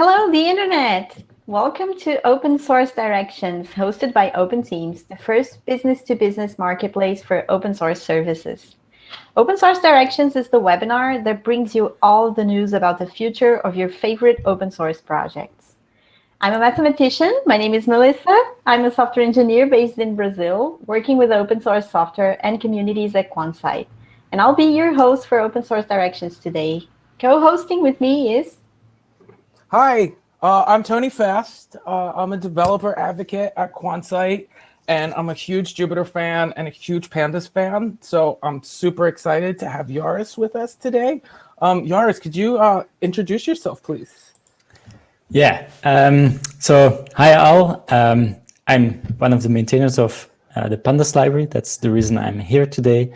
Hello, the Internet! Welcome to Open Source Directions, hosted by OpenTeams, the first business-to-business marketplace for open source services. Open Source Directions is the webinar that brings you all the news about the future of your favorite open source projects. I'm a mathematician. My name is Melissa. I'm a software engineer based in Brazil, working with open source software and communities at Quantsite. And I'll be your host for Open Source Directions today. Co-hosting with me is... Hi, I'm Tony Fast. I'm a developer advocate at Quantsite, and I'm a huge Jupyter fan and a huge Pandas fan. So I'm super excited to have Joris with us today. Joris, could you introduce yourself, please? Yeah. So hi all. I'm one of the maintainers of the Pandas library. That's the reason I'm here today.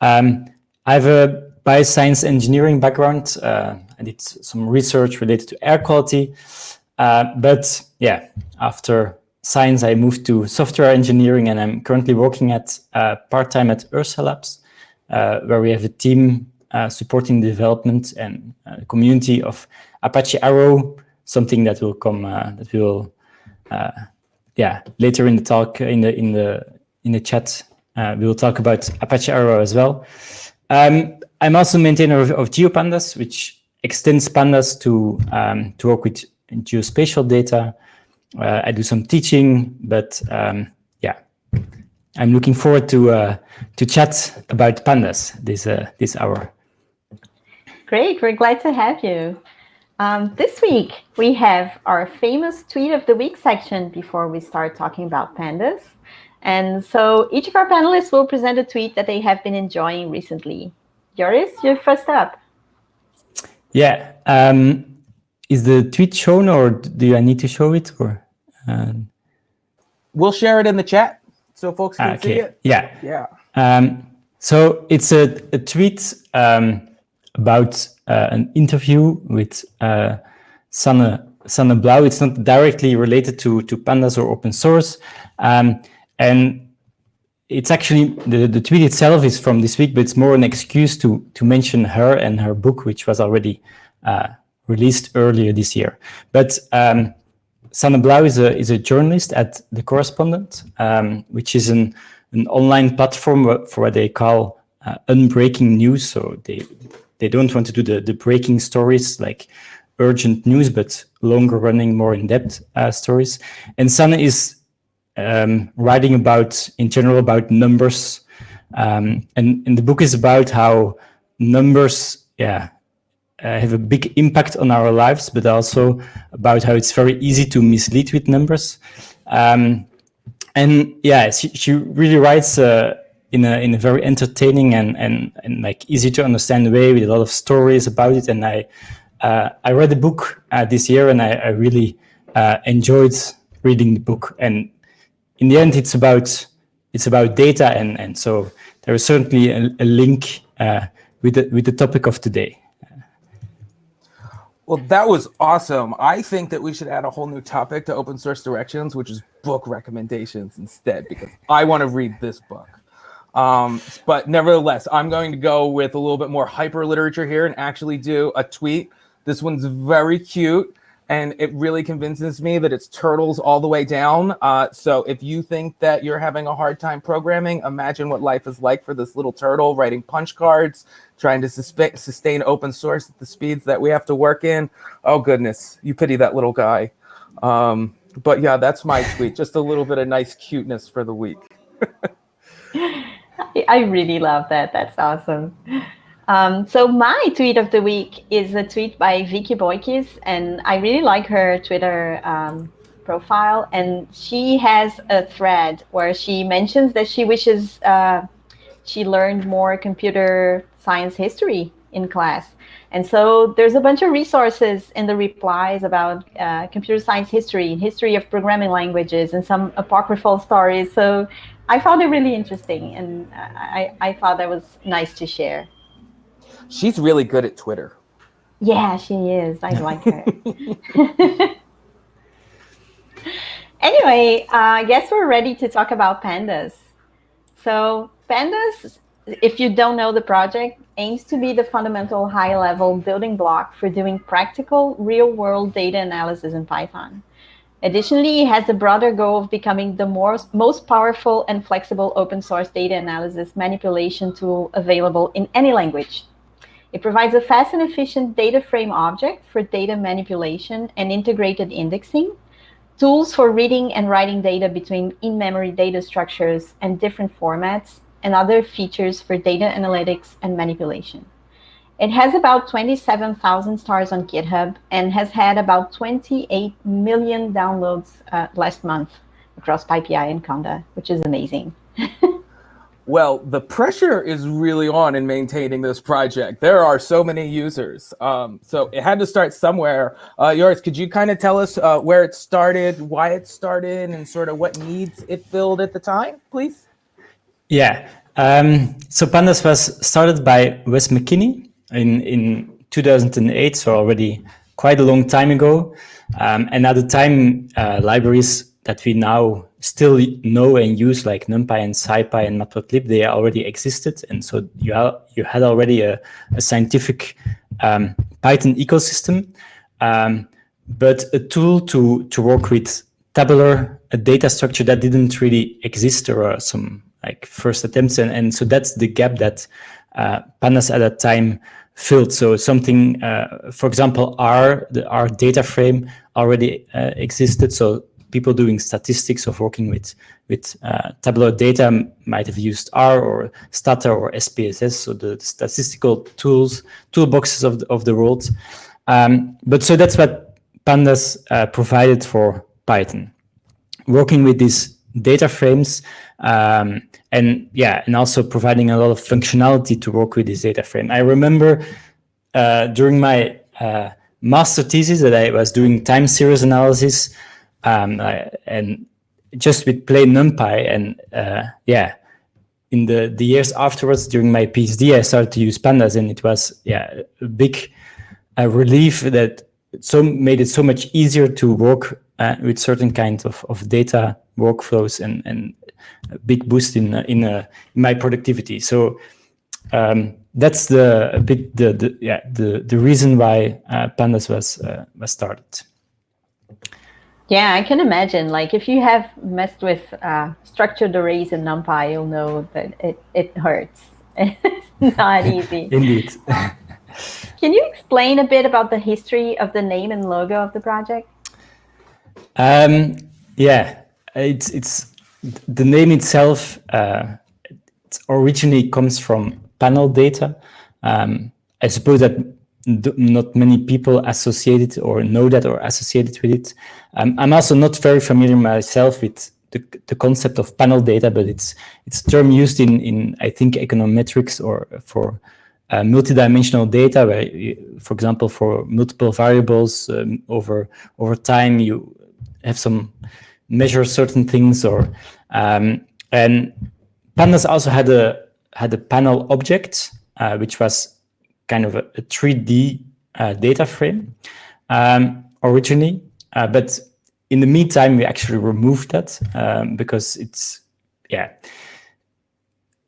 I have a bioscience engineering background. I did some research related to air quality. But yeah, after science, I moved to software engineering, and I'm currently working at part-time at Ursa Labs, where we have a team supporting the development and community of Apache Arrow, something that will come, that we will, later in the talk, in the chat, we will talk about Apache Arrow as well. I'm also maintainer of GeoPandas, which extends Pandas to work with geospatial data. I do some teaching, but I'm looking forward to chat about Pandas this hour. Great, we're glad to have you. This week, we have our famous Tweet of the Week section before we start talking about Pandas. And so each of our panelists will present a tweet that they have been enjoying recently. Joris, you're first up. Yeah. Is the tweet shown, or do I need to show it? Or We'll share it in the chat so folks can see it. Yeah. So it's a tweet about an interview with Sanne Blau. It's not directly related to Pandas or open source. And it's actually, the tweet itself is from this week, but it's more an excuse to mention her and her book, which was already released earlier this year. But Sanne Blau is a journalist at The Correspondent, which is an online platform for what they call unbreaking news. So they don't want to do the breaking stories like urgent news, but longer running, more in-depth stories. And Sanne is writing in general about numbers. And the book is about how numbers, have a big impact on our lives, but also about how it's very easy to mislead with numbers. She really writes in a very entertaining and like easy to understand way with a lot of stories about it. And I read the book this year, and I really enjoyed reading the book. And in the end, it's about data, and so there is certainly a link with the topic of today. Well, that was awesome. I think that we should add a whole new topic to Open Source Directions, which is book recommendations instead, because I want to read this book. But nevertheless, I'm going to go with a little bit more hyper literature here and actually do a tweet. This one's very cute, and it really convinces me that it's turtles all the way down. So if you think that you're having a hard time programming, imagine what life is like for this little turtle writing punch cards, trying to sustain open source at the speeds that we have to work in. Oh, goodness. You pity that little guy. But yeah, that's my tweet. Just a little bit of nice cuteness for the week. I really love that. That's awesome. So my tweet of the week is a tweet by Vicky Boykis, and I really like her Twitter profile. And she has a thread where she mentions that she wishes she learned more computer science history in class. And so there's a bunch of resources in the replies about computer science history of programming languages, and some apocryphal stories. So I found it really interesting, and I thought that was nice to share. She's really good at Twitter. Yeah, she is. I like her. Anyway, I guess we're ready to talk about Pandas. So Pandas if you don't know the project, aims to be the fundamental high-level building block for doing practical, real-world data analysis in Python. Additionally, it has the broader goal of becoming the most powerful and flexible open source data analysis manipulation tool available in any language. It provides a fast and efficient data frame object for data manipulation and integrated indexing, tools for reading and writing data between in-memory data structures and different formats, and other features for data analytics and manipulation. It has about 27,000 stars on GitHub and has had about 28 million downloads last month across PyPI and Conda, which is amazing. Well, the pressure is really on in maintaining this project. There are so many users. So it had to start somewhere. Joris, could you kind of tell us where it started, why it started, and sort of what needs it filled at the time, please? Yeah. So Pandas was started by Wes McKinney in 2008, so already quite a long time ago. And at the time, libraries that we now still know and use, like NumPy and SciPy and Matplotlib, they already existed. And so you had already a scientific Python ecosystem, but a tool to work with tabular data structure that didn't really exist. There were some like first attempts, and so that's the gap that Pandas at that time filled. So something, for example, R data frame already existed. So people doing statistics of working with tabular data might have used R or Stata or SPSS, so the statistical toolboxes of the world. But so that's what Pandas provided for Python, working with these data frames, and also providing a lot of functionality to work with this data frame. I remember during my master thesis that I was doing time series analysis, and just with plain NumPy, and in the years afterwards during my PhD, I started to use Pandas, and it was a big relief that made it so much easier to work with certain kinds of data workflows, and a big boost in my productivity. So that's the reason why Pandas was started. Yeah, I can imagine. Like if you have messed with structured arrays in NumPy, you'll know that it hurts. It's not easy. Indeed. Can you explain a bit about the history of the name and logo of the project? It's the name itself. It originally comes from panel data. I suppose that not many people associate it or know that or associate it with it. I'm also not very familiar myself with the concept of panel data, but it's a term used in I think econometrics or for multidimensional data, where for example, for multiple variables over time, you have some measure certain things, or and Pandas also had a panel object, which was kind of a 3D data frame originally, but in the meantime we actually removed that because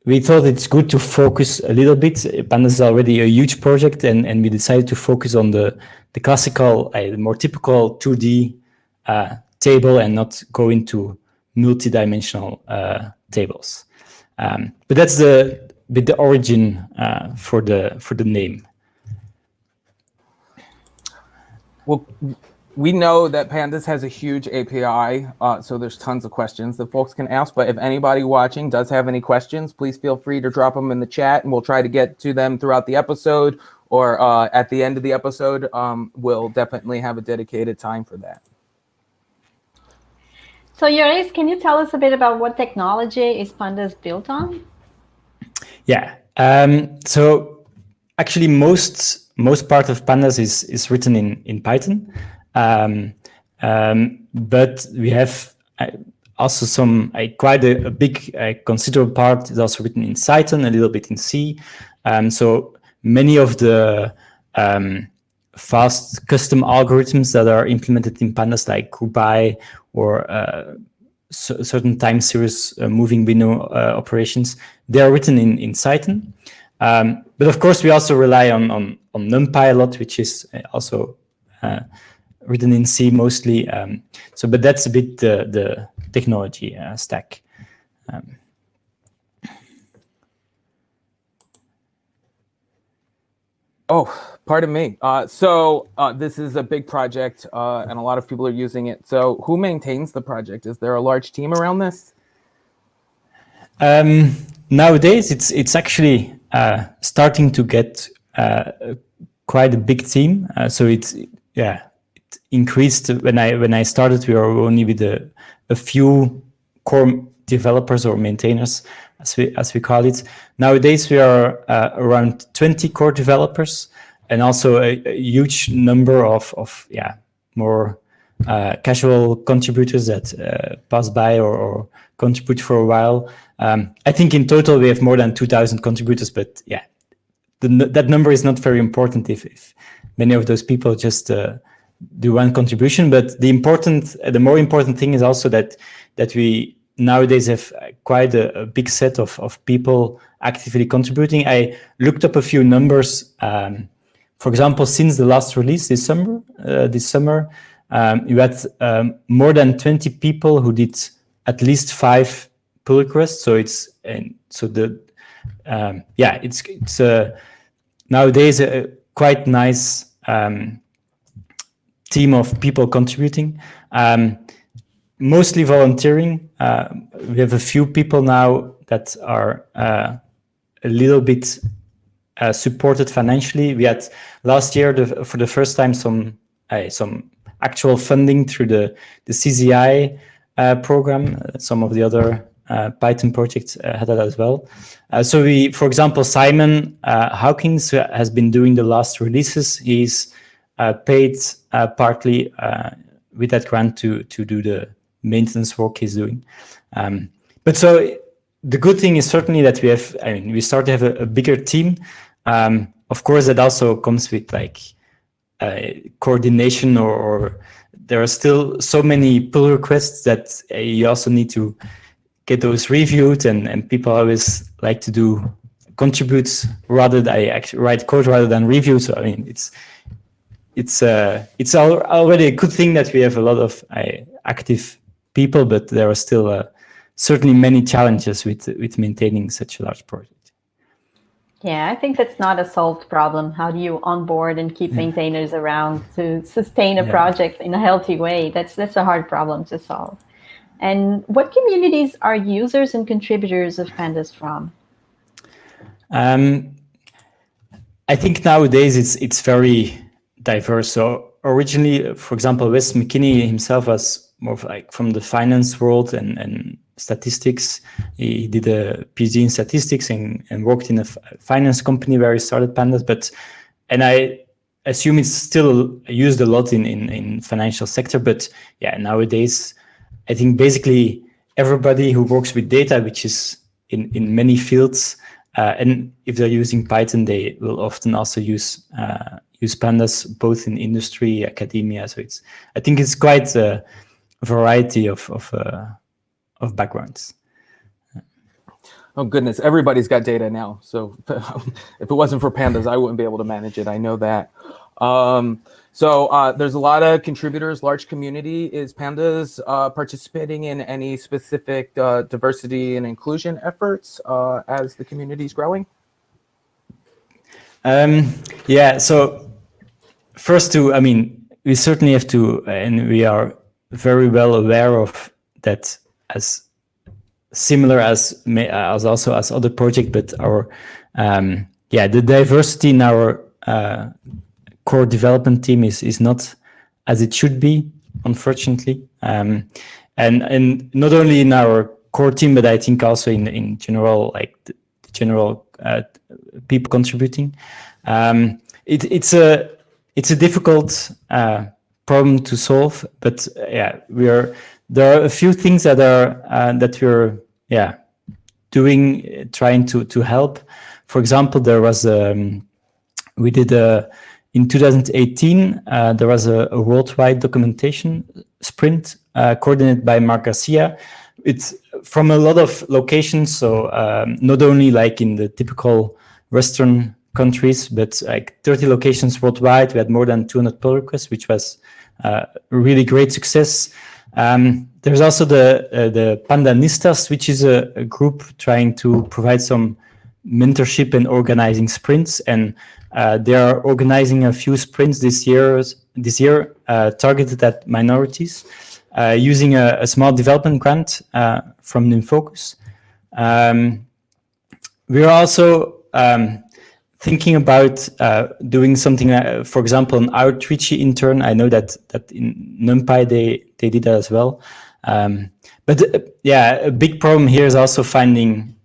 we thought it's good to focus a little bit. Pandas is already a huge project, and we decided to focus on the classical, the more typical 2D table, and not go into multi-dimensional tables. But that's the origin for the name. Well, we know that Pandas has a huge API, so there's tons of questions that folks can ask. But if anybody watching does have any questions, please feel free to drop them in the chat, and we'll try to get to them throughout the episode, or at the end of the episode. We'll definitely have a dedicated time for that. So Joris, can you tell us a bit about what technology is Pandas built on? Yeah. So actually, most part of Pandas is written in Python. But we have also some quite a big considerable part is also written in Python, a little bit in C. So many of the fast custom algorithms that are implemented in Pandas, like GroupBy or certain time series moving window operations. They are written in Python. But of course, we also rely on NumPy a lot, which is also written in C mostly. But that's a bit the technology stack. Oh, pardon me. This is a big project, and a lot of people are using it. So who maintains the project? Is there a large team around this? Nowadays, it's actually starting to get quite a big team. So it increased. When I started, we were only with a few core developers or maintainers, as we call it. Nowadays, we are around 20 core developers, and also a huge number of more casual contributors that pass by or contribute for a while. I think in total we have more than 2,000 contributors, but that number is not very important if many of those people just do one contribution. But the more important thing is also that we nowadays have quite a big set of people actively contributing. I looked up a few numbers. For example, since the last release this summer, you had more than 20 people who did at least 5 pull requests. So it's nowadays a quite nice team of people contributing, mostly volunteering. We have a few people now that are a little bit supported financially. We had last year for the first time some actual funding through the CZI program. Some of the other Python projects had that as well. So for example, Simon Hawkins has been doing the last releases. He's paid partly with that grant to do the maintenance work he's doing. But so the good thing is certainly that we start to have a bigger team. Of course, that also comes with coordination or there are still so many pull requests that you also need to get those reviewed, and people always like to contribute rather than actually write code rather than review. So it's already a good thing that we have a lot of active people, but there are still certainly many challenges with maintaining such a large project. Yeah, I think that's not a solved problem. How do you onboard and keep maintainers around to sustain a project in a healthy way? That's a hard problem to solve. And what communities are users and contributors of Pandas from? I think nowadays it's very diverse. So originally, for example, Wes McKinney himself was more from the finance world and statistics. He did a PhD in statistics and worked in a finance company where he started Pandas. And I assume it's still used a lot in financial sector. But nowadays, I think basically everybody who works with data, which is in many fields, and if they're using Python, they will often also use Pandas both in industry, academia. So I think it's quite a variety of backgrounds. Oh goodness, everybody's got data now. So if it wasn't for Pandas, I wouldn't be able to manage it. I know that. So there's a lot of contributors, large community. Is Pandas participating in any specific diversity and inclusion efforts as the community is growing? So first we certainly have to, and we are very well aware of that as similar as also as other projects, but our the diversity in our core development team is not as it should be, unfortunately, and not only in our core team, but I think also in general, like the general people contributing. It's a difficult problem to solve, but there are a few things that we're doing, trying to help. For example, there was we did in 2018 there was a worldwide documentation sprint coordinated by Mark Garcia, it's from a lot of locations. So not only like in the typical Western countries, but like 30 locations worldwide. We had more than 200 pull requests, which was a really great success. There's also the Pandanistas, which is a group trying to provide some mentorship and organizing sprints, and they are organizing a few sprints this year targeted at minorities using a small development grant from Ninfocus. We are also thinking about doing something, for example, an outreachy intern. I know that in NumPy they did that as well. But a big problem here is also finding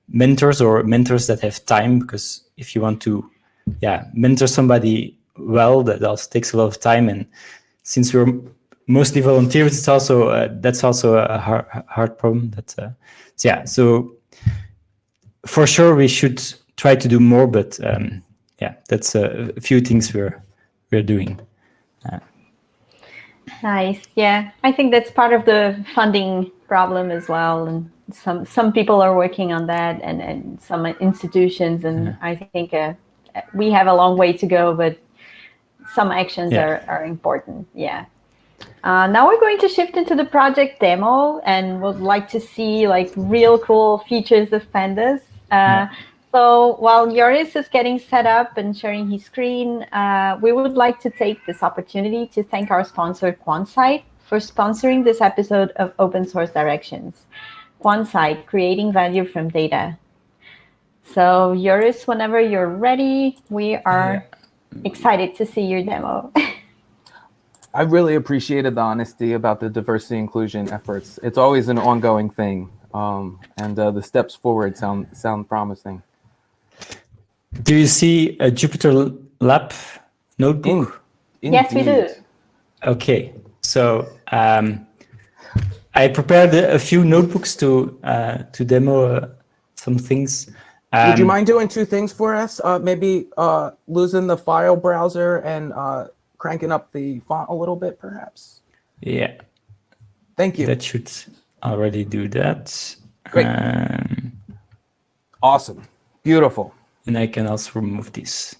mentors that have time, because if you want to mentor somebody well, that also takes a lot of time, and since we're mostly volunteers, it's also that's also a hard problem. So for sure we should try to do more, but that's a few things we're doing. Nice. Yeah, I think that's part of the funding problem as well, and some people are working on that, and some institutions, and I think we have a long way to go, but some actions are important. Now we're going to shift into the project demo, and would like to see like real cool features of Pandas. So while Joris is getting set up and sharing his screen, we would like to take this opportunity to thank our sponsor, QuantSight, for sponsoring this episode of Open Source Directions. QuantSight, creating value from data. So Joris, whenever you're ready, we are excited to see your demo. I really appreciated the honesty about the diversity inclusion efforts. It's always an ongoing thing, and the steps forward sound promising. Do you see a Jupyter Lab notebook? Yes, we do. Okay, so I prepared a few notebooks to demo some things. Would you mind doing two things for us? Maybe losing the file browser and cranking up the font a little bit, perhaps? Yeah. Thank you. That should already do that. Great. Awesome. Beautiful. And I can also remove this.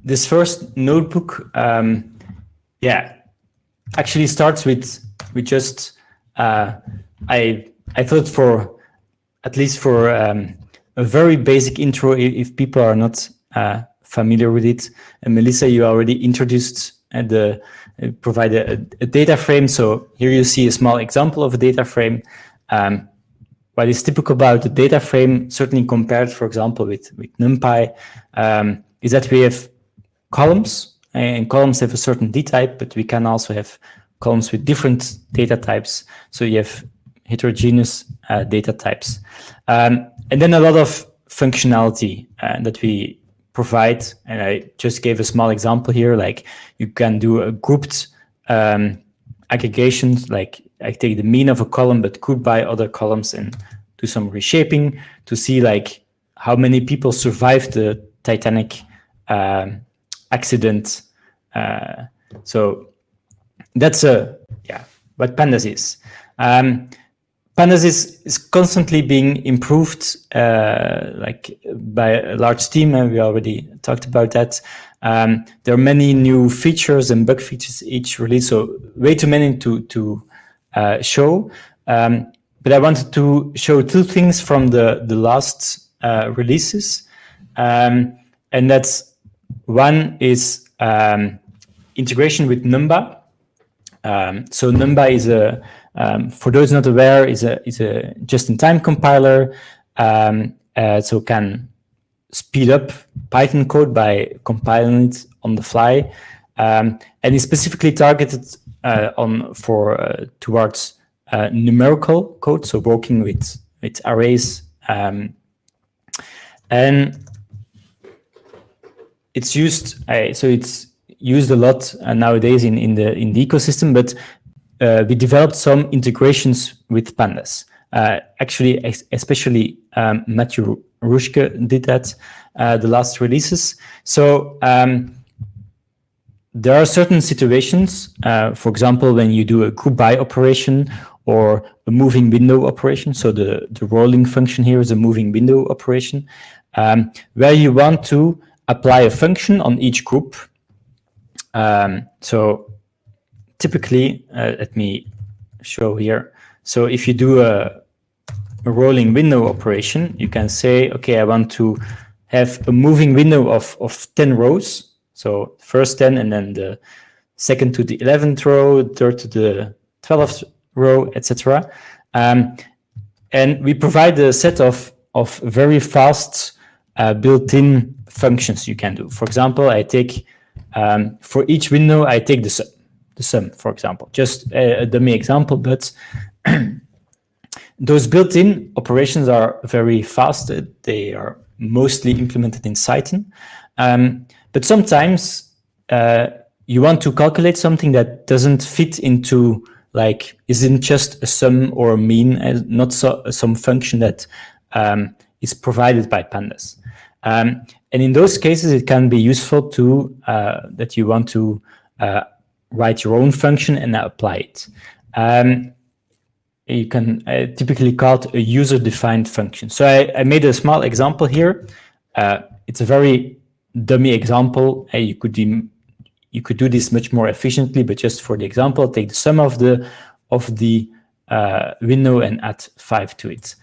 This first notebook, actually starts with just, I thought for a very basic intro, if people are not familiar with it. And Melissa, you already introduced and provided a data frame. So here you see a small example of a data frame. What is typical about the data frame, certainly compared, for example, with NumPy, is that we have columns, and columns have a certain D type, but we can also have columns with different data types. So you have heterogeneous data types. And then a lot of functionality that we provide. And I just gave a small example here, like you can do a grouped aggregations, like I take the mean of a column, but group by other columns and do some reshaping to see like how many people survived the Titanic accident. So that's what Pandas is. Pandas is constantly being improved, like by a large team, and we already talked about that. There are many new features and bug fixes each release, so way too many to show. But I wanted to show two things from the last releases, and that's one is integration with Numba. So Numba is for those not aware, is a just-in-time compiler, so can speed up Python code by compiling it on the fly, and is specifically targeted towards numerical code, so working with arrays, and it's used. It's used a lot nowadays in the ecosystem, but we developed some integrations with Pandas. Actually, especially Matthew Rushke did that the last releases. So there are certain situations, for example, when you do a group by operation or a moving window operation. So the rolling function here is a moving window operation, where you want to apply a function on each group. So typically, let me show here. So if you do a rolling window operation, you can say, okay, I want to have a moving window of 10 rows. So first 10, and then the second to the 11th row, third to the 12th row, etc. And we provide a set of very fast built-in functions you can do. For example, I take, for each window, I take the sum, for example. Just a dummy example, but those built-in operations are very fast. They are mostly implemented in Cython. But sometimes you want to calculate something that doesn't fit into, like, isn't just a sum or a mean, not some function that is provided by Pandas. And in those cases, it can be useful to that you want to write your own function and apply it. You can typically call it a user-defined function. So I made a small example here. It's a very dummy example. You could do this much more efficiently, but just for the example, take the sum of the window and add 5 to it.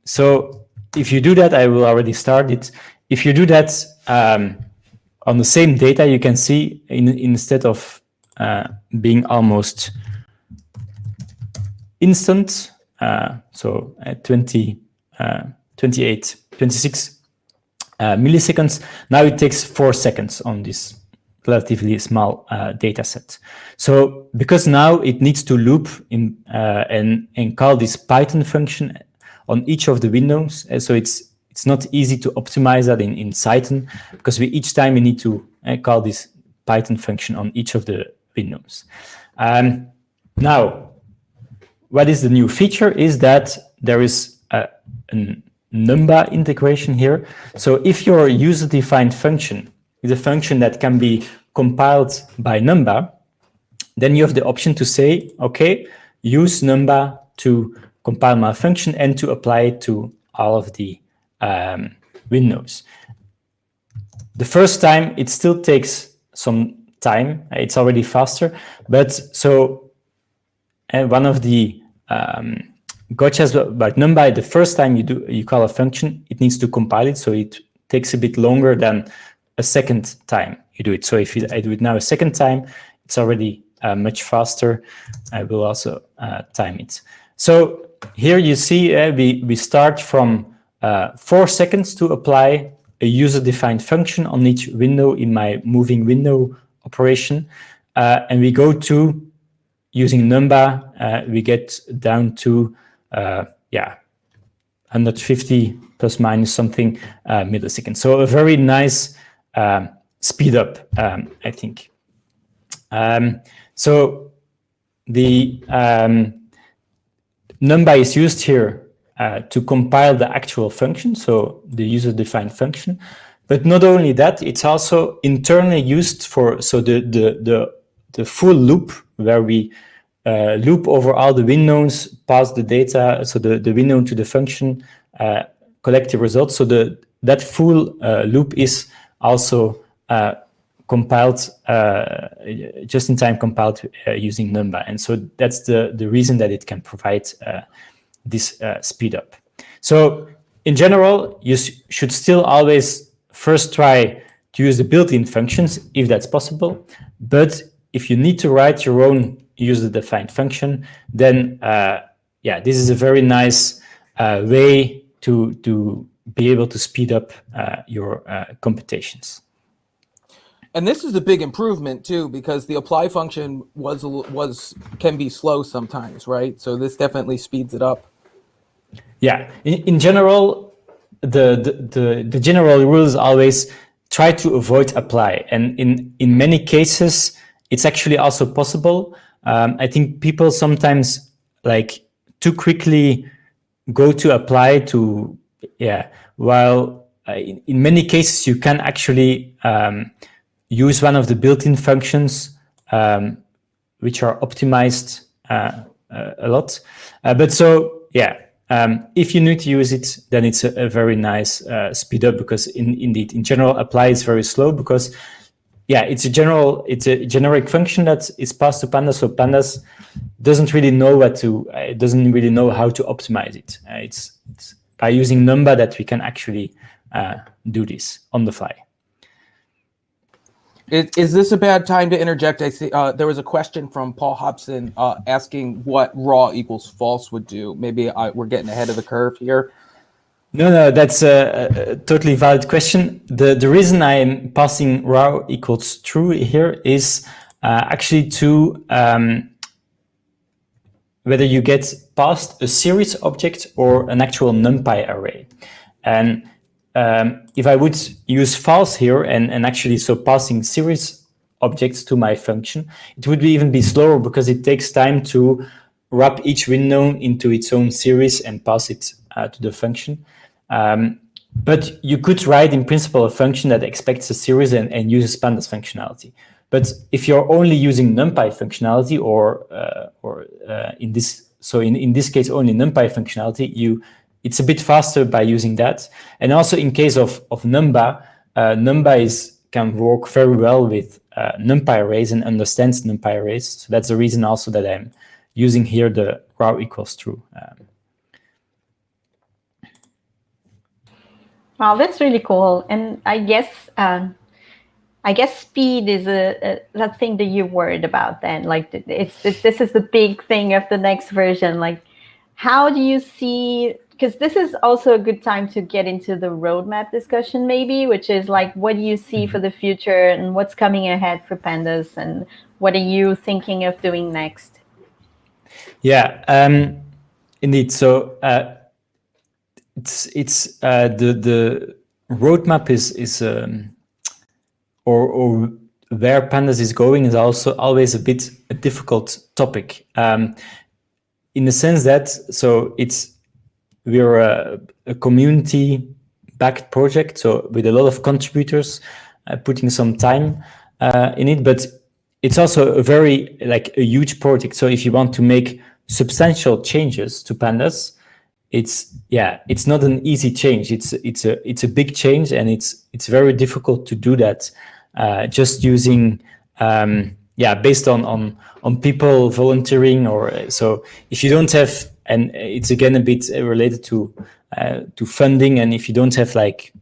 So if you do that, I will already start it. If you do that on the same data, you can see instead of being almost instant, so at 26 milliseconds, now it takes 4 seconds on this relatively small data set. So because now it needs to loop in and call this Python function on each of the windows, so it's not easy to optimize that in Cython, because each time we need to call this Python function on each of the windows. Now, what is the new feature is that there is a number integration here. So if your user-defined function is a function that can be compiled by number, then you have the option to say, okay, use number to compile my function and to apply it to all of the windows. The first time, it still takes some time. It's already faster, but so one of the gotchas about number, the first time you call a function, it needs to compile it, so it takes a bit longer than a second time you do it. So if I do it now a second time, it's already much faster. I will also time it. So here you see we start from 4 seconds to apply a user-defined function on each window in my moving window operation, and we go to using number, we get down to 150 plus minus something milliseconds. So a very nice speed up, I think. So the number is used here to compile the actual function, so the user-defined function. But not only that, it's also internally used for the full loop, where we loop over all the windows, pass the data, so the window to the function, collect the results. So that full loop is also compiled, just in time compiled using number. And so that's the reason that it can provide this speed up. So in general, you should still always first try to use the built-in functions if that's possible. But if you need to write your own user-defined function, then this is a very nice way to be able to speed up your computations. And this is a big improvement too, because the apply function can be slow sometimes, right? So this definitely speeds it up. Yeah, in general, the general rule is always try to avoid apply, and in many cases it's actually also possible. I think people sometimes like too quickly go to apply to, while in many cases you can actually use one of the built-in functions which are optimized a lot. But so, yeah, if you need to use it, then it's a very nice speed up, because indeed, in general, apply is very slow because, yeah, it's a generic function that is passed to Pandas. So Pandas doesn't really know doesn't really know how to optimize it. It's by using Numba that we can actually do this on the fly. Is this a bad time to interject? I see there was a question from Paul Hobson asking what raw equals false would do. Maybe we're getting ahead of the curve here. No, that's a totally valid question. The reason I'm passing raw equals true here is actually to whether you get past a series object or an actual NumPy array. And if I would use false here and actually so passing series objects to my function, it would even be slower because it takes time to wrap each window into its own series and pass it to the function. But you could write in principle a function that expects a series and uses Pandas functionality. But if you're only using NumPy functionality or in this case only NumPy functionality, it's a bit faster by using that. And also in case of Numba, Numba can work very well with NumPy arrays and understands NumPy arrays. So that's the reason also that I'm using here the raw equals true. Wow, that's really cool. And I guess speed is that thing that you're worried about then. Like this is the big thing of the next version. Like, how do you see? Because this is also a good time to get into the roadmap discussion, maybe, which is like, what do you see for the future and what's coming ahead for Pandas, and what are you thinking of doing next? Yeah, indeed. So it's the roadmap is or where Pandas is going is also always a difficult topic, in the sense that we're a community-backed project, so with a lot of contributors putting some time in it, but it's also a huge project. So if you want to make substantial changes to Pandas, it's not an easy change. It's a big change, and it's very difficult to do that just using based on people volunteering, or so if you don't have, and it's again a bit related to funding, and if you don't have like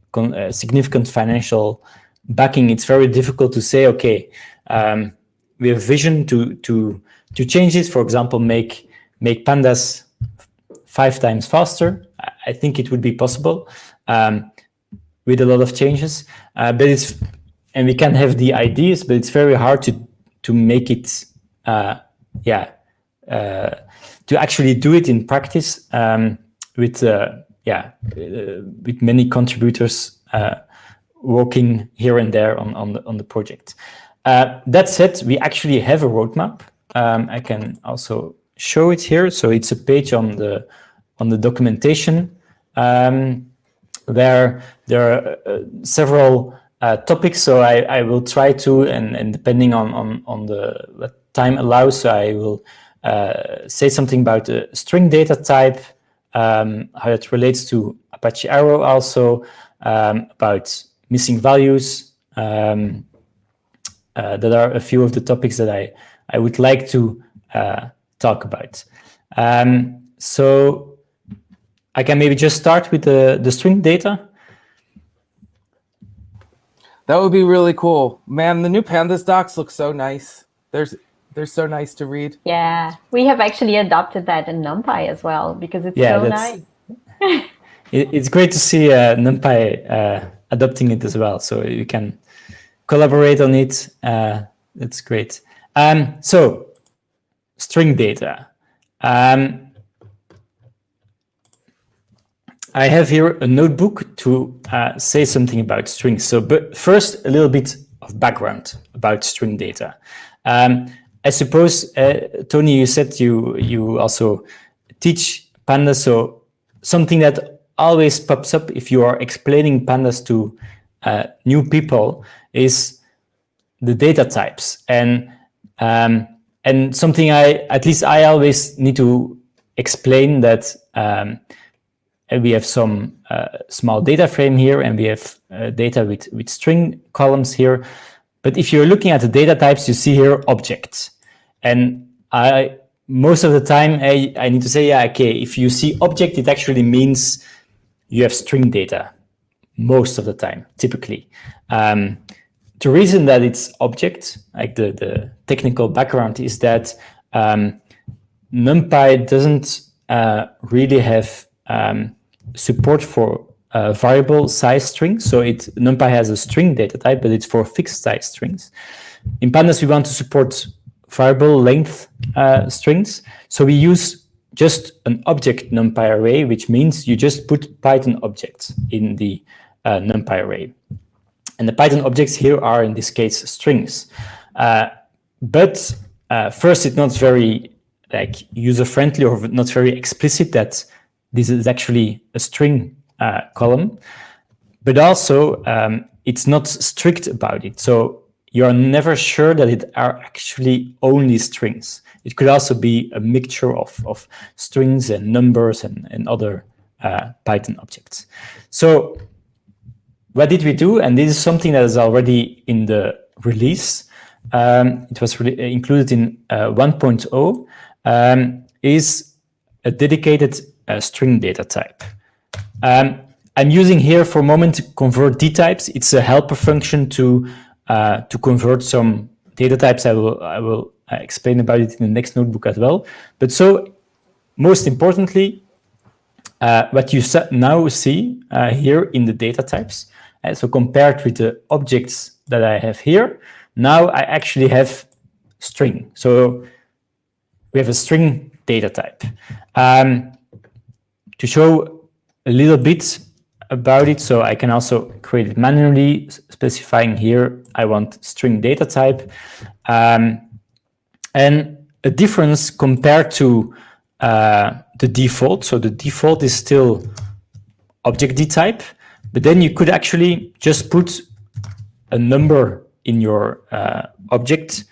significant financial backing, it's very difficult to say, okay, we have vision to change it. For example, make Pandas 5 times faster. I think it would be possible with a lot of changes, and we can have the ideas, but it's very hard to make it to actually do it in practice with many contributors working here and there on the project. That said, we actually have a roadmap. I can also show it here. So it's a page on the documentation where there are several topics. So I will try to, and depending on the time allows, so I will say something about the string data type, how it relates to Apache Arrow, also about missing values. That are a few of the topics that I would like to talk about. So I can maybe just start with the string data. That would be really cool. Man, the new Pandas docs look so nice. They're so nice to read. Yeah, we have actually adopted that in NumPy as well because it's so nice. It's great to see NumPy adopting it as well, so you can collaborate on it. That's great. So, string data. I have here a notebook to say something about strings. So, but first, a little bit of background about string data. I suppose, Tony, you said you also teach Pandas, so something that always pops up if you are explaining Pandas to new people is the data types. And something at least I always need to explain that we have some small data frame here, and we have data with string columns here. But if you're looking at the data types, you see here objects. And most of the time, I need to say, yeah, okay, if you see object, it actually means you have string data most of the time, typically. The reason that it's object, like the technical background, is that NumPy doesn't really have support for variable size strings. So NumPy has a string data type, but it's for fixed size strings. In Pandas, we want to support variable length strings. So we use just an object NumPy array, which means you just put Python objects in the NumPy array. And the Python objects here are, in this case, strings. But first, it's not very user-friendly or not very explicit that this is actually a string column. But also, it's not strict about it. So you're never sure that it are actually only strings. It could also be a mixture of strings and numbers and other Python objects. So what did we do? And this is something that is already in the release. It was included in 1.0, is a dedicated string data type. I'm using here for a moment to convert D types. It's a helper function to convert some data types. I will explain about it in the next notebook as well. But so most importantly, what you now see here in the data types, so compared with the objects that I have here, now I actually have string. So we have a string data type. To show a little bit about it, so I can also create it manually, specifying here I want string data type. And a difference compared to the default. So the default is still object D type, but then you could actually just put a number in your object.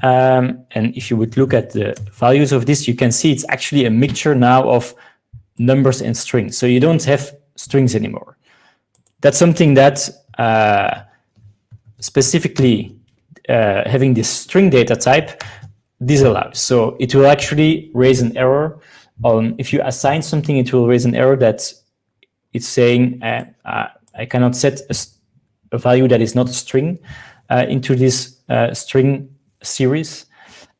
And if you would look at the values of this, you can see it's actually a mixture now of numbers and strings. So you don't have strings anymore. That's something that specifically having this string data type disallows. So it will actually raise an error on, if you assign something, it will raise an error that it's saying I cannot set a value that is not a string into this string series.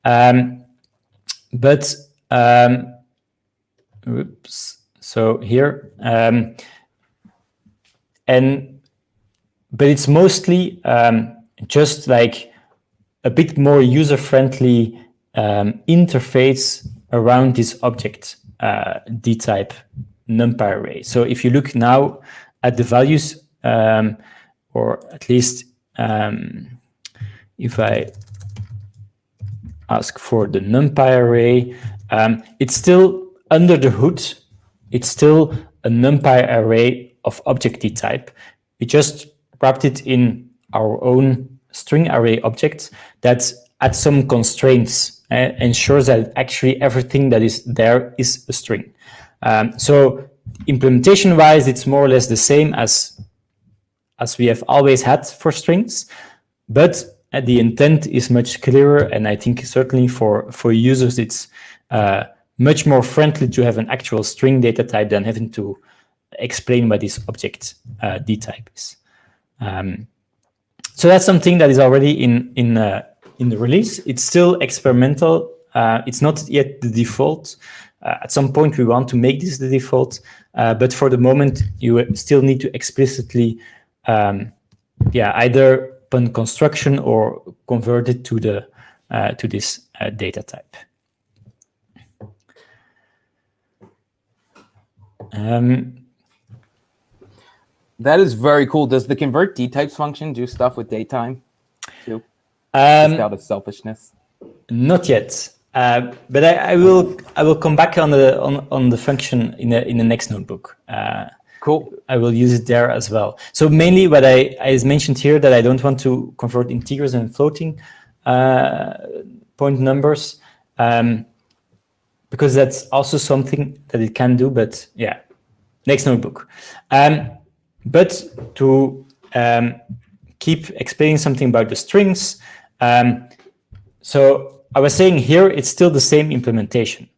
But oops, so here, but it's mostly just like a bit more user-friendly interface around this object D type NumPy array. So if you look now at the values, or at least if I ask for the NumPy array, it's still under the hood. It's still a NumPy array of object D type. We just wrapped it in our own string array object that at some constraints ensures that actually everything that is there is a string. So implementation-wise, it's more or less the same as we have always had for strings, but the intent is much clearer, and I think certainly for users it's much more friendly to have an actual string data type than having to explain what this object D type is. So that's something that is already in the release. It's still experimental. It's not yet the default. At some point, we want to make this the default, but for the moment, you still need to explicitly, either upon construction or convert it to the to this data type. That is very cool. Does the convert D types function do stuff with datetime too? Just out of selfishness. Not yet, but I will come back on the function in the next notebook. Cool. I will use it there as well. So mainly what I mentioned here, that I don't want to convert integers and floating point numbers, because that's also something that it can do, but yeah, next notebook. But to keep explaining something about the strings, so I was saying here, it's still the same implementation.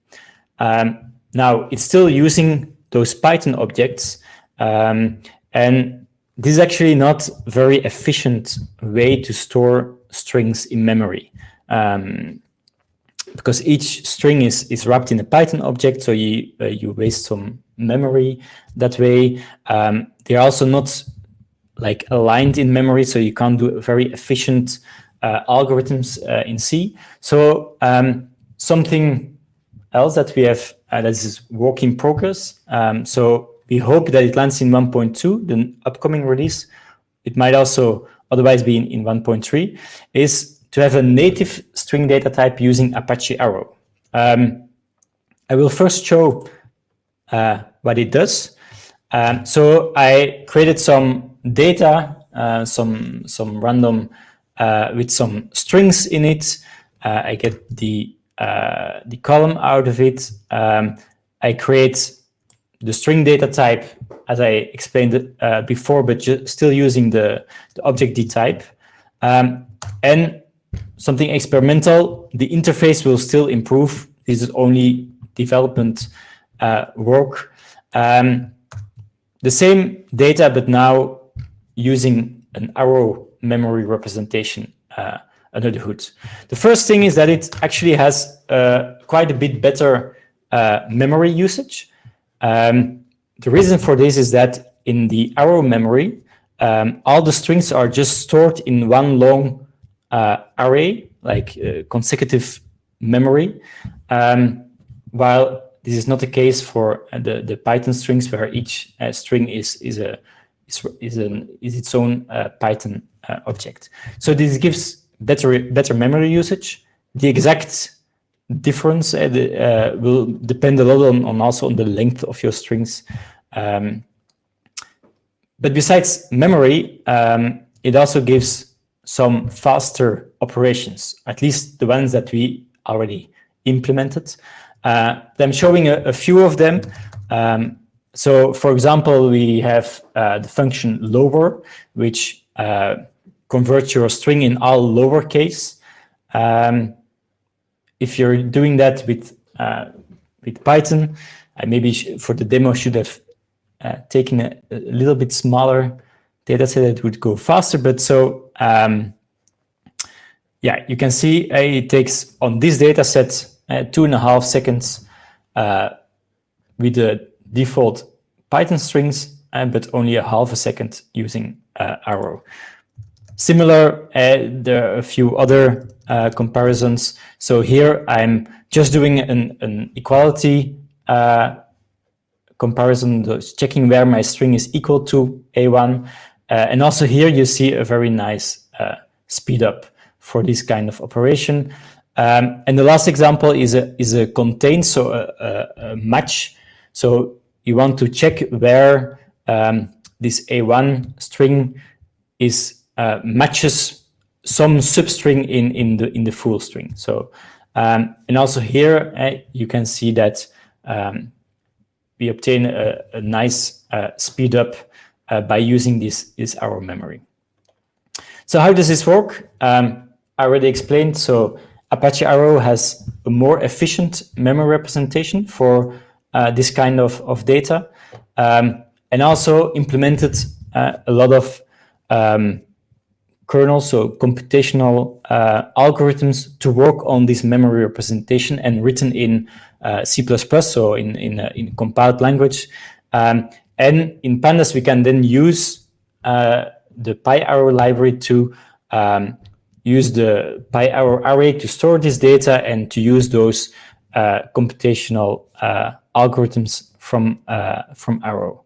Now, it's still using those Python objects, and this is actually not a very efficient way to store strings in memory, because each string is wrapped in a Python object, so you waste some memory that way. They're also not like aligned in memory, so you can't do very efficient algorithms in C. So something else that we have that is work in progress. So we hope that it lands in 1.2, the upcoming release. It might also otherwise be in 1.3, is to have a native string data type using Apache Arrow. I will first show what it does. So I created some data, some random with some strings in it. I get the column out of it. I create the string data type as I explained before, but still using the object D type. And something experimental, the interface will still improve. This is only development work. The same data, but now using an arrow memory representation under the hood. The first thing is that it actually has quite a bit better memory usage. The reason for this is that in the arrow memory, all the strings are just stored in one long array, like consecutive memory, while this is not the case for the Python strings, where each string is its own Python object. So this gives better memory usage. The exact difference will depend a lot on also on the length of your strings. But besides memory, it also gives some faster operations, at least the ones that we already implemented. I'm showing a few of them. So for example, we have the function lower, which converts your string in all lowercase. If you're doing that with Python, I maybe for the demo should have taken a little bit smaller data set that would go faster. But so yeah, you can see it takes on this data set 2.5 seconds with the default Python strings, but only ½ second using Arrow. Similar, there are a few other comparisons. So here I'm just doing an equality comparison, checking where my string is equal to A1. And also here you see a very nice speed up for this kind of operation. And the last example is a contain, so a match. So you want to check where this A1 string is matches some substring in the full string. So and also here you can see that we obtain a nice speed up by using this arrow memory. So how does this work? I already explained. So Apache Arrow has a more efficient memory representation for this kind of data, and also implemented a lot of kernels, so computational algorithms to work on this memory representation, and written in C++, so in compiled language. And in Pandas, we can then use the PyArrow library to use the PyArrow array to store this data and to use those computational algorithms from Arrow.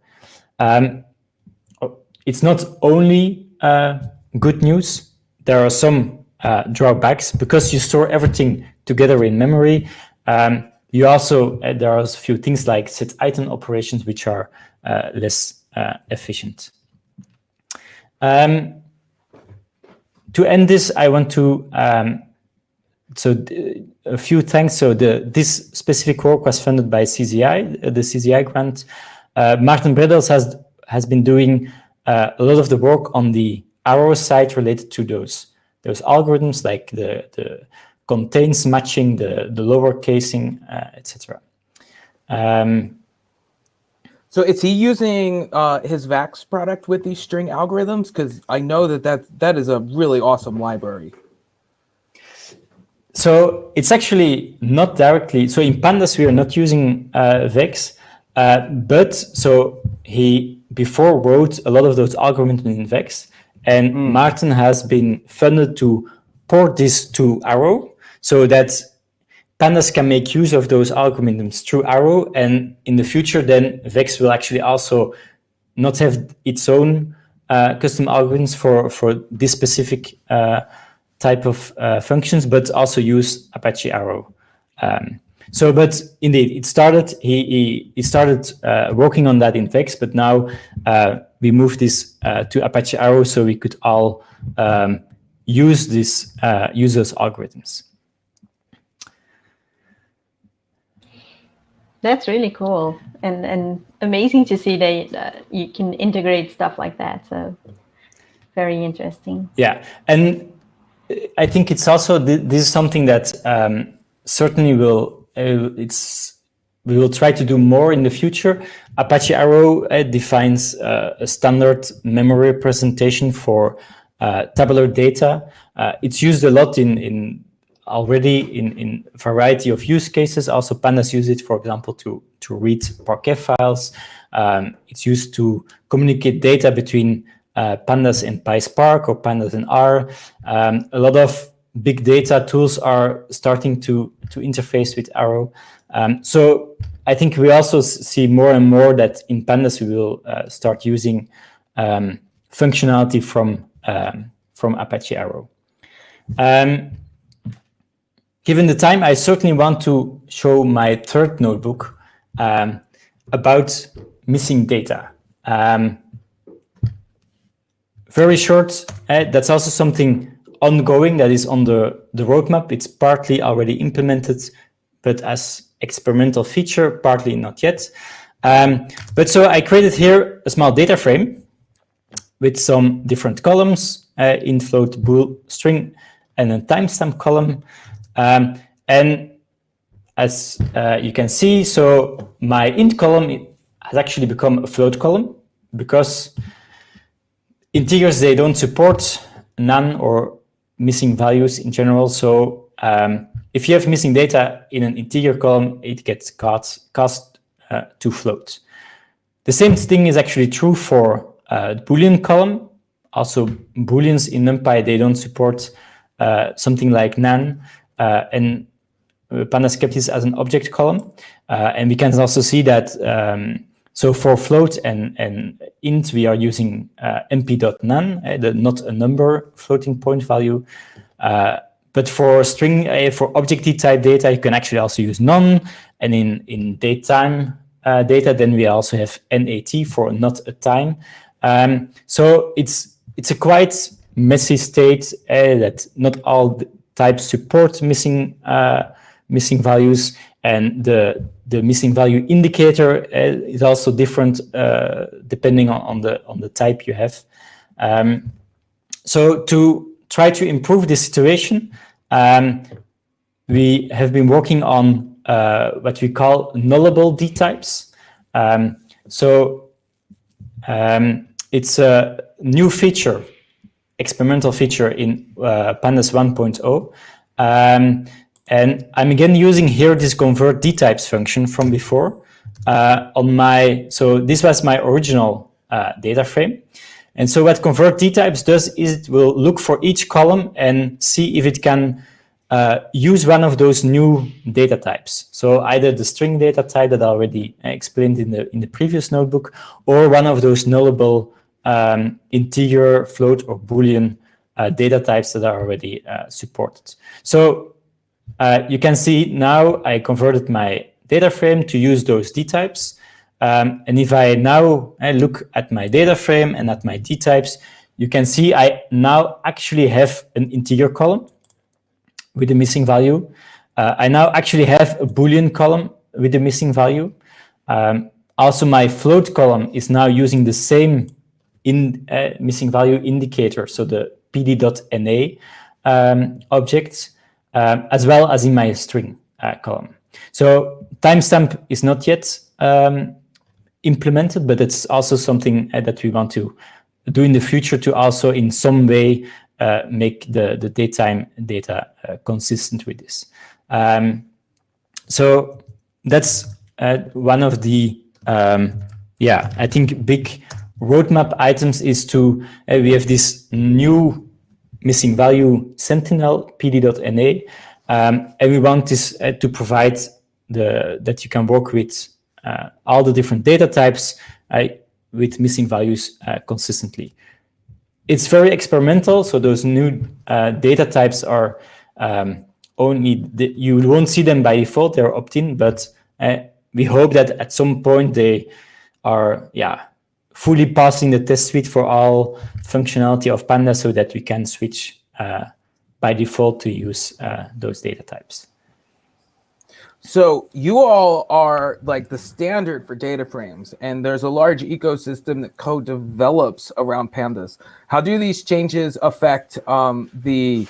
It's not only good news. There are some drawbacks. Because you store everything together in memory, you also there are a few things like set item operations which are less efficient. To end this, I want to a few thanks. So this specific work was funded by CZI, the CZI grant. Maarten Breddels has been doing a lot of the work on the arrow side related to those algorithms, like the contains matching, the lower casing, etc. So is he using his VAX product with these string algorithms? Because I know that is a really awesome library. So it's actually not directly. So in Pandas, we are not using VEX, but so he before wrote a lot of those algorithms in VEX, and Maarten has been funded to port this to Arrow so that Pandas can make use of those algorithms through Arrow, and in the future, then VEX will actually also not have its own custom algorithms for this specific type of functions, but also use Apache Arrow. But indeed, it started. He started working on that in VEX, but now we moved this to Apache Arrow, so we could all use those algorithms. That's really cool and amazing to see that you can integrate stuff like that. So very interesting. Yeah, and I think it's also this is something that certainly we will try to do more in the future. Apache Arrow defines a standard memory representation for tabular data. It's used a lot already in variety of use cases. Also, Pandas use it, for example, to read Parquet files. It's used to communicate data between Pandas and PySpark or Pandas and R. A lot of big data tools are starting to interface with Arrow. So I think we also see more and more that in Pandas we will start using functionality from Apache Arrow. Given the time, I certainly want to show my third notebook about missing data. Very short, that's also something ongoing that is on the roadmap. It's partly already implemented, but as experimental feature, partly not yet. But so I created here a small data frame with some different columns, int, float, bool, string, and a timestamp column. And as you can see, so my int column has actually become a float column because integers, they don't support none or missing values in general. So if you have missing data in an integer column, it gets cast to float. The same thing is actually true for the Boolean column. Also, Booleans in NumPy, they don't support something like nan, and Pandas kept this as an object column. And we can also see that so for float and int, we are using mp.nan, not a number floating point value. But for string, for object D type data, you can actually also use none. And in datetime data, then we also have NAT for not a time. So it's a quite messy state that not all types support missing values, and the missing value indicator is also different depending on the type you have. So to try to improve this situation, we have been working on what we call Nullable D Types. It's a new feature, experimental feature in Pandas 1.0. And I'm again using here this convert D types function from before so this was my original data frame. And so what convert D types does is it will look for each column and see if it can use one of those new data types. So either the string data type that I already explained in the previous notebook, or one of those nullable integer, float, or Boolean data types that are already supported. So you can see now I converted my data frame to use those D types. And if I now look at my data frame and at my D types, you can see I now actually have an integer column with a missing value. I now actually have a Boolean column with a missing value. Also, my float column is now using the same missing value indicator, so the pd.na object, as well as in my string column. So timestamp is not yet implemented, but it's also something that we want to do in the future to also in some way make the datetime data consistent with this. So that's one of the, I think big roadmap items is to, we have this new missing value sentinel pd.na, and we want this to provide that you can work with all the different data types with missing values consistently. It's very experimental, so those new data types are you won't see them by default, they're opt-in, but we hope that at some point they are fully passing the test suite for all functionality of Pandas so that we can switch by default to use those data types. So you all are like the standard for data frames, and there's a large ecosystem that co-develops around Pandas. How do these changes affect the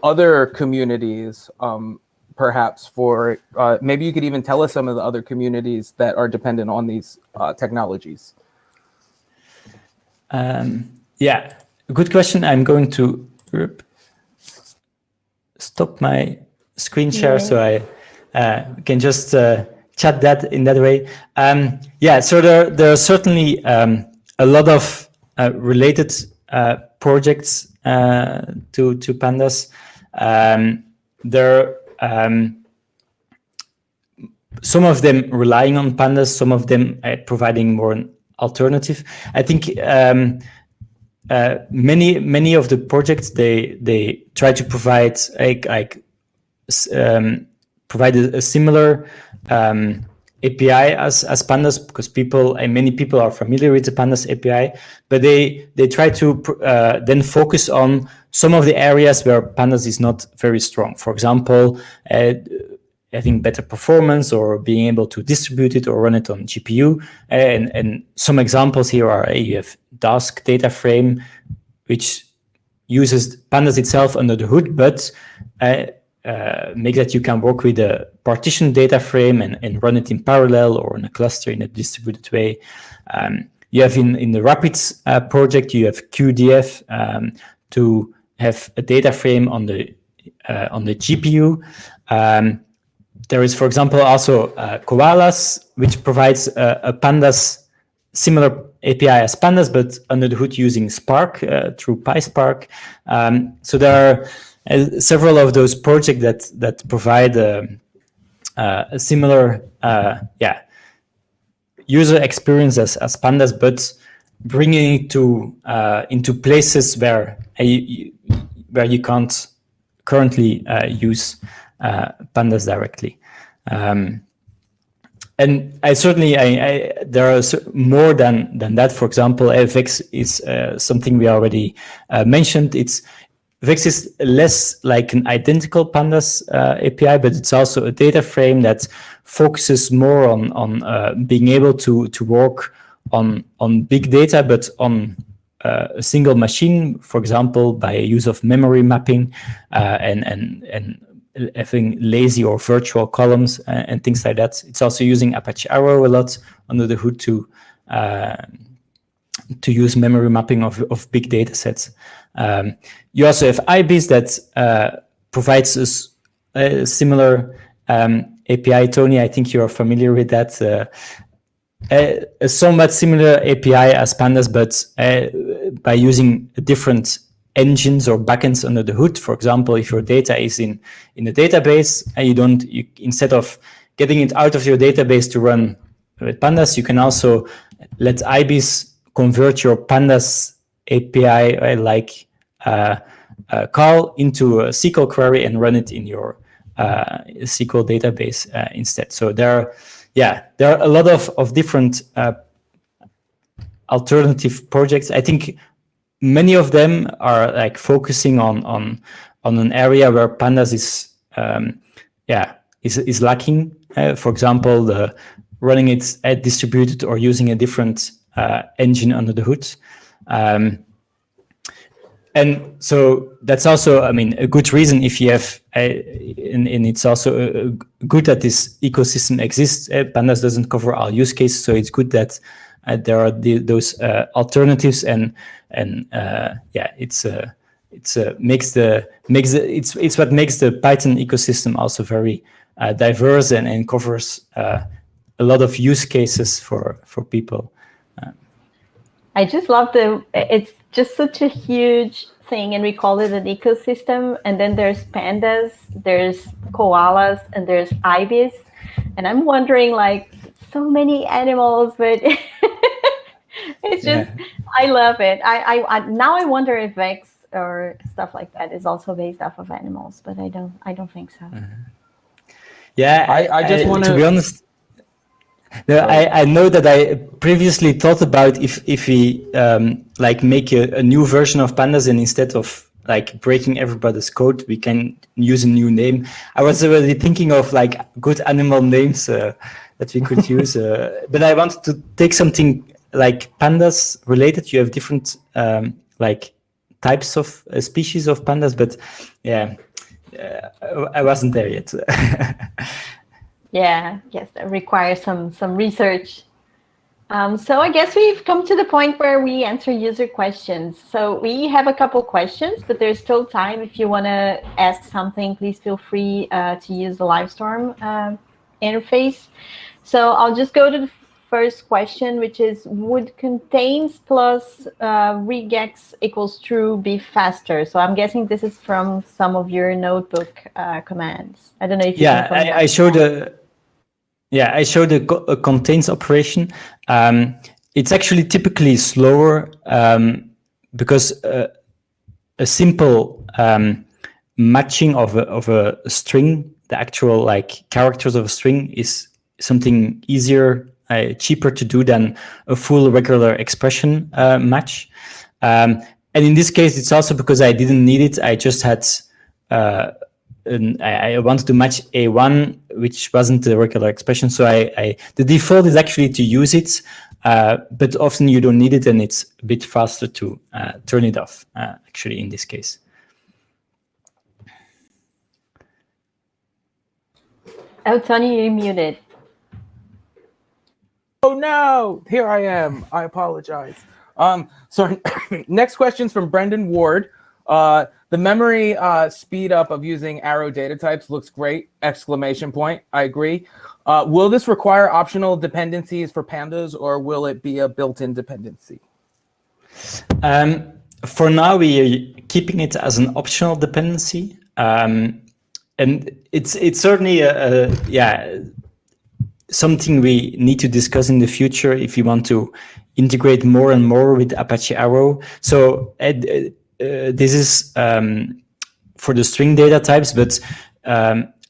other communities, perhaps for, maybe you could even tell us some of the other communities that are dependent on these technologies? Good question. I'm going to stop my screen share so I can just chat that in that way. So there are certainly a lot of related projects to Pandas. There some of them relying on Pandas, some of them providing more an alternative. I think many of the projects they try to provide provide a similar API as Pandas, because many people are familiar with the Pandas API, but they try to then focus on some of the areas where Pandas is not very strong. For example, having better performance or being able to distribute it or run it on GPU. And some examples here are you have Dask data frame, which uses Pandas itself under the hood, but make that you can work with a partition data frame and run it in parallel or in a cluster in a distributed way. You have in the Rapids project, you have QDF to have a data frame on the GPU. There is, for example, also Koalas, which provides a Pandas similar API as Pandas, but under the hood using Spark through PySpark. So there are several of those projects that provide a similar user experience as Pandas, but bringing it to into places where you can't currently use Pandas directly. And there are more than that. For example, Vex is something we already mentioned. Vex is less like an identical Pandas API, but it's also a data frame that focuses more on being able to work on big data, but on a single machine, for example, by use of memory mapping and having lazy or virtual columns and things like that. It's also using Apache Arrow a lot under the hood to use memory mapping of big data sets. You also have IBIS that provides us a similar API. Tony, I think you're familiar with that. A somewhat similar API as Pandas, but by using different engines or backends under the hood. For example, if your data is in a database and you instead of getting it out of your database to run with Pandas, you can also let IBIS convert your Pandas API call into a SQL query and run it in your SQL database instead. So there yeah, there are a lot of different alternative projects. I think many of them are like focusing on an area where Pandas is lacking. For example, the running it at distributed or using a different engine under the hood. And so that's also, I mean, a good reason if you have, and it's also good that this ecosystem exists. Pandas doesn't cover all use cases, so it's good that there are those alternatives, and it's what makes the Python ecosystem also very diverse and covers a lot of use cases for people. I just love it's just such a huge thing, and we call it an ecosystem. And then there's pandas, there's koalas, and there's ibis. And I'm wondering, like, so many animals, but it's just, I love it. I now I wonder if Vex or stuff like that is also based off of animals, but I don't think so. Yeah, I just want to be honest. No, I know that I previously thought about if we like make a new version of Pandas, and instead of like breaking everybody's code, we can use a new name. I was already thinking of like good animal names that we could use, but I wanted to take something like Pandas related. You have different like types of species of pandas, but yeah, I wasn't there yet. Yeah, yes, that requires some research. So I guess we've come to the point where we answer user questions. So we have a couple questions, but there's still time. If you want to ask something, please feel free to use the Livestorm interface. So I'll just go to the first question, which is, would contains plus regex equals true be faster? So I'm guessing this is from some of your notebook commands. I don't know if you can I showed a contains operation. It's actually typically slower because a simple matching of a string, the actual like characters of a string, is something easier, cheaper to do than a full regular expression match. And in this case, it's also because I didn't need it. I just had I wanted to match A1, which wasn't the regular expression. So the default is actually to use it, but often you don't need it, and it's a bit faster to turn it off, actually, in this case. Oh, Tony, you're muted. Oh no, here I am. I apologize. So next question's from Brendan Ward. The memory speed up of using arrow data types looks great! Exclamation point. I agree. Will this require optional dependencies for pandas, or will it be a built-in dependency? For now, we are keeping it as an optional dependency, and it's certainly something we need to discuss in the future if you want to integrate more and more with Apache Arrow. So this is for the string data types, but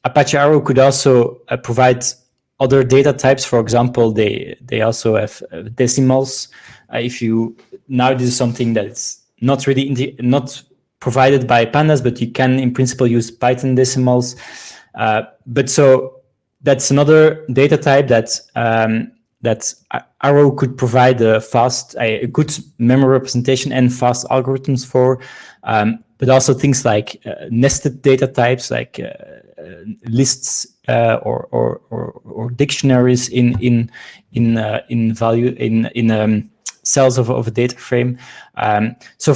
Apache Arrow could also provide other data types. For example, they also have decimals. This is something that's not really not provided by Pandas, but you can in principle use Python decimals. But so that's another data type that Arrow could provide a good memory representation and fast algorithms for, but also things like nested data types, like lists or dictionaries in value in cells of a data frame. So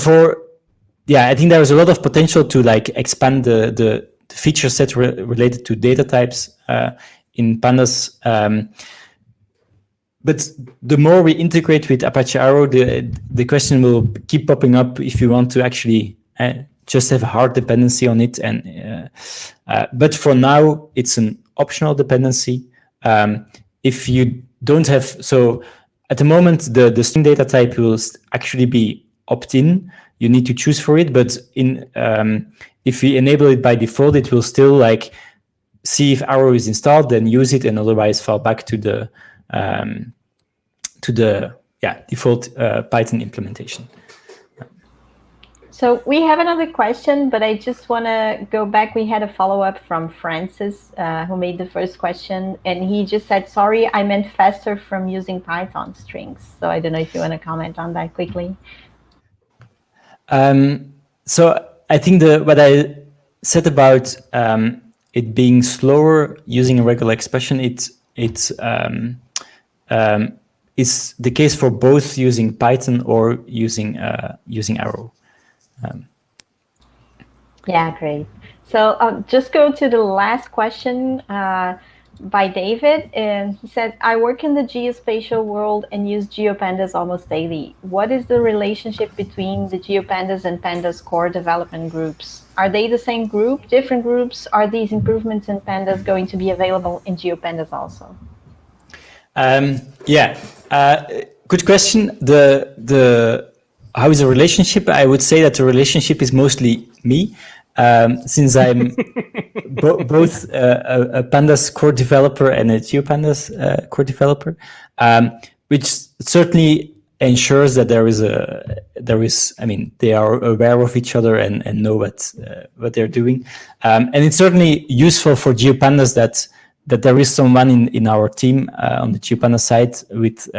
I think there is a lot of potential to like expand the feature set related to data types in Pandas. But the more we integrate with Apache Arrow, the question will keep popping up if you want to actually just have a hard dependency on it. But for now, it's an optional dependency. If you don't have, so at the moment, the string data type will actually be opt-in. You need to choose for it, but if we enable it by default, it will still like see if Arrow is installed, then use it, and otherwise fall back to the default Python implementation. So we have another question, but I just want to go back. We had a follow-up from Francis, who made the first question, and he just said, sorry, I meant faster from using Python strings. So I don't know if you want to comment on that quickly. So I think what I said about it being slower using a regular expression, it's is the case for both using Python or using Arrow. Yeah, great. So just go to the last question by David. And he said, I work in the geospatial world and use GeoPandas almost daily. What is the relationship between the GeoPandas and Pandas core development groups? Are they the same group, different groups? Are these improvements in Pandas going to be available in GeoPandas also? Good question. How is the relationship? I would say that the relationship is mostly me, since I'm both a Pandas core developer and a GeoPandas core developer, which certainly ensures that they are aware of each other and know what they're doing. And it's certainly useful for GeoPandas that there is someone in our team on the GeoPandas side with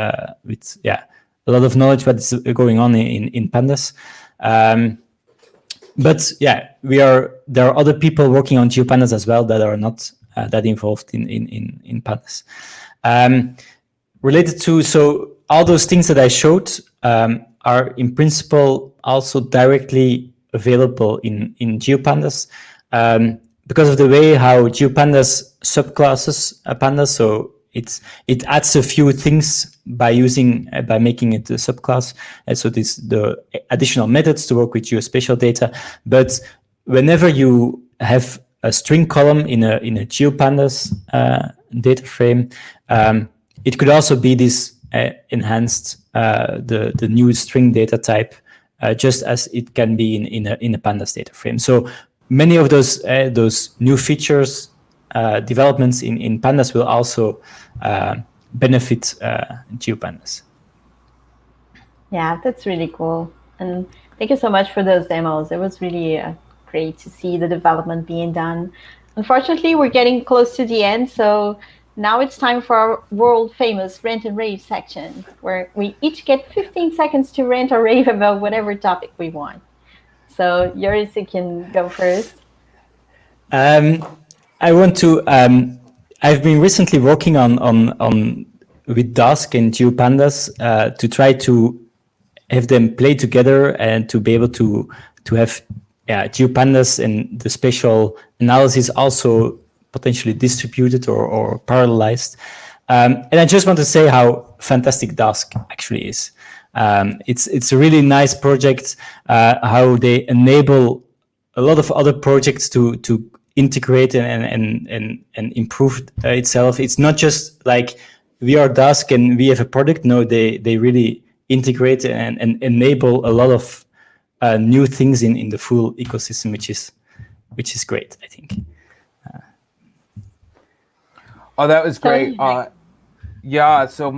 a lot of knowledge what's going on in Pandas. But yeah, there are other people working on GeoPandas as well that are not that involved in Pandas. Related to, so all those things that I showed are in principle also directly available in GeoPandas because of the way how GeoPandas subclasses Pandas. So it adds a few things by making it a subclass. And so the additional methods to work with geospatial data. But whenever you have a string column in a GeoPandas data frame, it could also be this enhanced the new string data type, just as it can be in a Pandas data frame. So many of those new features, developments in Pandas will also benefit GeoPandas. Yeah, that's really cool. And thank you so much for those demos. It was really great to see the development being done. Unfortunately, we're getting close to the end, so now it's time for our world-famous rant and rave section, where we each get 15 seconds to rant or rave about whatever topic we want. So, Joris, you can go first. I want to. I've been recently working on with Dask and GeoPandas to try to have them play together and to be able to have GeoPandas and the spatial analysis also potentially distributed or parallelized. And I just want to say how fantastic Dask actually is. It's a really nice project. How they enable a lot of other projects to integrate and improve itself. It's not just like we are Dask and we have a product. No, they really integrate and enable a lot of new things in the full ecosystem, which is great, I think. Oh, that was great. Yeah, so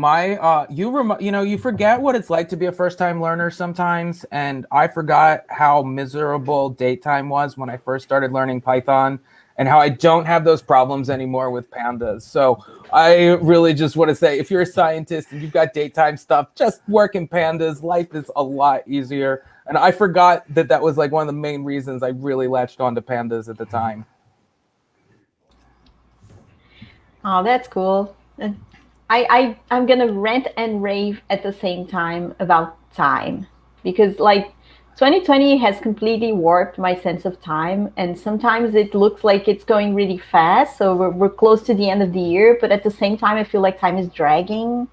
you forget what it's like to be a first-time learner sometimes, and I forgot how miserable date time was when I first started learning Python, and how I don't have those problems anymore with Pandas. So I really just want to say, if you're a scientist and you've got date time stuff, just work in Pandas. Life is a lot easier. And I forgot that was like one of the main reasons I really latched onto Pandas at the time. Oh, that's cool. I'm gonna rant and rave at the same time about time, because like 2020 has completely warped my sense of time, and sometimes it looks like it's going really fast. So we're close to the end of the year, but at the same time, I feel like time is dragging,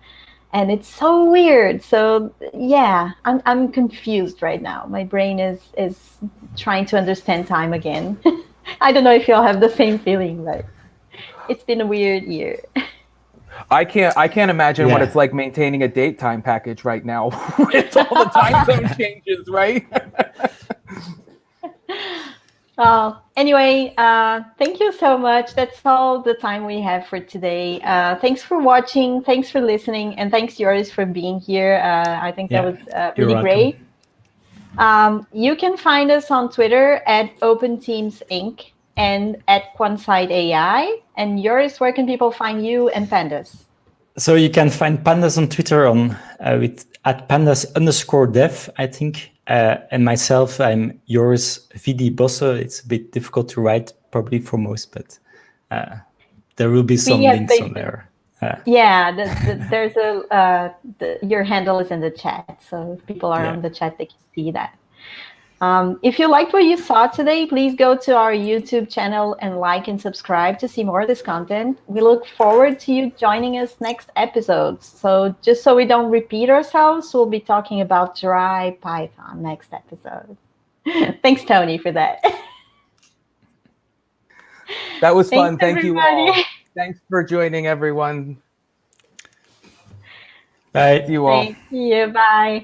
and it's so weird. So yeah, I'm confused right now. My brain is trying to understand time again. I don't know if y'all have the same feeling, but it's been a weird year. I can't imagine what it's like maintaining a date time package right now with all the time zone changes, right? Anyway, thank you so much. That's all the time we have for today. Thanks for watching. Thanks for listening. And thanks, Joris, for being here. I think that was You're really welcome. great. You can find us on Twitter at OpenTeams Inc. and at Quanside AI. And Joris, where can people find you and Pandas? So you can find Pandas on Twitter on with at Pandas_dev, I think. And myself, I'm Joris VD Bossche. It's a bit difficult to write, probably for most, but there will be some links on there. Yeah, there's your handle is in the chat, so if people are on the chat, they can see that. If you liked what you saw today, please go to our YouTube channel and like and subscribe to see more of this content. We look forward to you joining us next episode. So just so we don't repeat ourselves, we'll be talking about dry Python next episode. Thanks, Tony, for that. That was fun. Thanks, Thank you all. Thanks for joining, everyone. Bye. See you all. Thank you. Bye.